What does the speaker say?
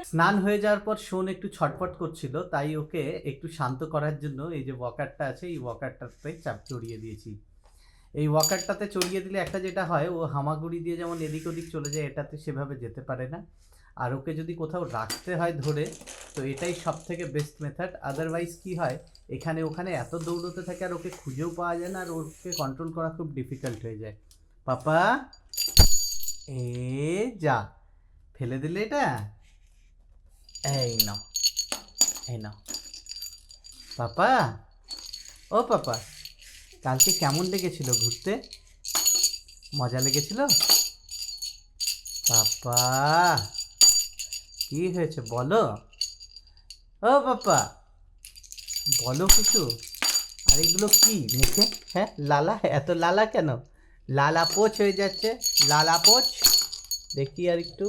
স্নান হয়ে যাওয়ার পর শোন একটু ছটফট করছিল, তাই ওকে একটু শান্ত করার জন্য এই যে ওয়াকারটা আছে, এই ওয়াকারটাতে চাপ চড়িয়ে দিয়েছি। এই ওয়াকারটাতে চড়িয়ে দিলে একটা যেটা হয়, ও হামাগুড়ি দিয়ে যেমন এদিক ওদিক চলে যায়, এটাতে সেভাবে যেতে পারে না। আর ওকে যদি কোথাও রাখতে হয় ধরে, তো এটাই সব থেকে বেস্ট মেথড। আদারওয়াইজ কি হয়, এখানে ওখানে এত দৌড়তে থাকে আর ওকে খুঁজেও পাওয়া যায় না, আর ওকে কন্ট্রোল করা খুব ডিফিকাল্ট হয়ে যায়। পাপা, এ যা, ফেলে দিলে এটা। এই নাও, এই নাও পাপা। ও পাপা, কালকে কেমন লেগেছিল ঘুরতে? মজা লেগেছিল? পাপা, কি হয়েছে বলো? ও পাপা, বলো কিছু। আর এগুলো কি মুখে? হ্যাঁ, লালা, এত লালা কেন? লালা পোচ হয়ে যাচ্ছে, লালা পোচ। দেখি আর একটু।